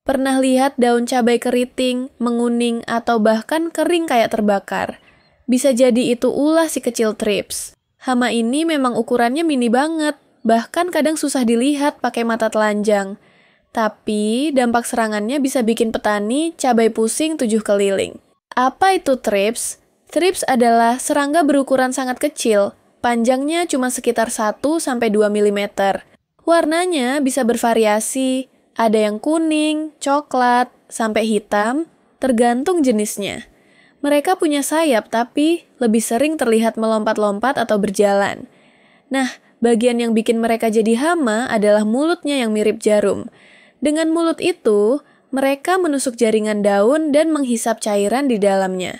Pernah lihat daun cabai keriting, menguning, atau bahkan kering kayak terbakar? Bisa jadi itu ulah si kecil thrips. Hama ini memang ukurannya mini banget, bahkan kadang susah dilihat pakai mata telanjang. Tapi dampak serangannya bisa bikin petani cabai pusing 7 keliling. Apa itu thrips? Thrips adalah serangga berukuran sangat kecil, panjangnya cuma sekitar 1-2 mm. Warnanya bisa bervariasi, ada yang kuning, coklat, sampai hitam, tergantung jenisnya. Mereka punya sayap tapi lebih sering terlihat melompat-lompat atau berjalan. Nah, bagian yang bikin mereka jadi hama adalah mulutnya yang mirip jarum. Dengan mulut itu, mereka menusuk jaringan daun dan menghisap cairan di dalamnya.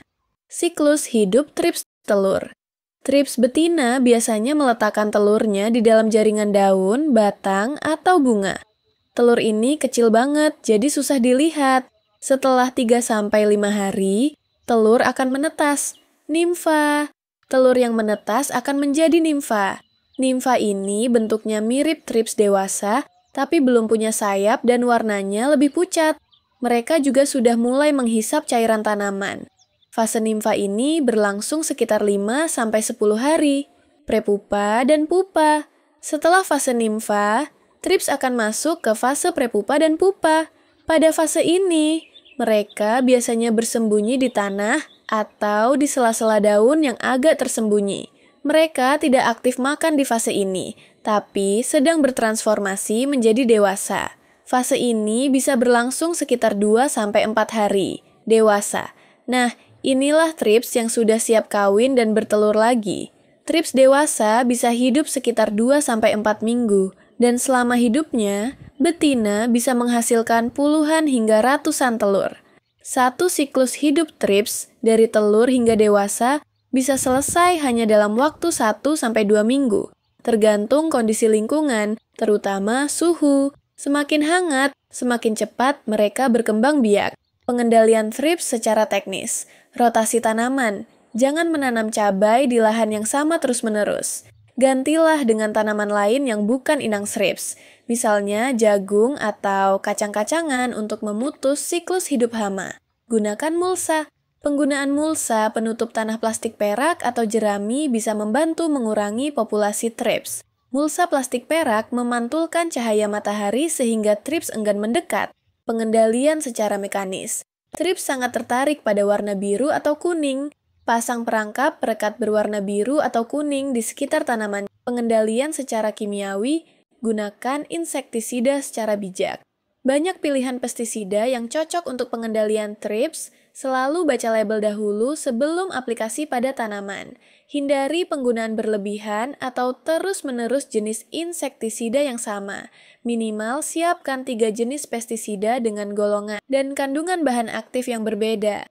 Siklus hidup thrips telur. Thrips betina biasanya meletakkan telurnya di dalam jaringan daun, batang, atau bunga. Telur ini kecil banget, jadi susah dilihat. Setelah 3-5 hari, telur akan menetas. Nimfa. Telur yang menetas akan menjadi nimfa. Nimfa ini bentuknya mirip thrips dewasa, tapi belum punya sayap dan warnanya lebih pucat. Mereka juga sudah mulai menghisap cairan tanaman. Fase nimfa ini berlangsung sekitar 5-10 hari. Prepupa dan pupa. Setelah fase nimfa, thrips akan masuk ke fase prepupa dan pupa. Pada fase ini, mereka biasanya bersembunyi di tanah atau di sela-sela daun yang agak tersembunyi. Mereka tidak aktif makan di fase ini, tapi sedang bertransformasi menjadi dewasa. Fase ini bisa berlangsung sekitar 2-4 hari. Dewasa. Nah, inilah thrips yang sudah siap kawin dan bertelur lagi. Thrips dewasa bisa hidup sekitar 2-4 minggu, dan selama hidupnya, betina bisa menghasilkan puluhan hingga ratusan telur. Satu siklus hidup thrips dari telur hingga dewasa bisa selesai hanya dalam waktu 1-2 minggu, tergantung kondisi lingkungan, terutama suhu. Semakin hangat, semakin cepat mereka berkembang biak. Pengendalian thrips secara teknis. Rotasi tanaman. Jangan menanam cabai di lahan yang sama terus-menerus. Gantilah dengan tanaman lain yang bukan inang thrips. Misalnya jagung atau kacang-kacangan untuk memutus siklus hidup hama. Gunakan mulsa. Penggunaan mulsa penutup tanah plastik perak atau jerami bisa membantu mengurangi populasi thrips. Mulsa plastik perak memantulkan cahaya matahari sehingga thrips enggan mendekat. Pengendalian secara mekanis. Thrips sangat tertarik pada warna biru atau kuning. Pasang perangkap perekat berwarna biru atau kuning di sekitar tanaman. Pengendalian secara kimiawi, gunakan insektisida secara bijak. Banyak pilihan pestisida yang cocok untuk pengendalian thrips. Selalu baca label dahulu sebelum aplikasi pada tanaman. Hindari penggunaan berlebihan atau terus-menerus jenis insektisida yang sama. Minimal siapkan 3 jenis pestisida dengan golongan dan kandungan bahan aktif yang berbeda.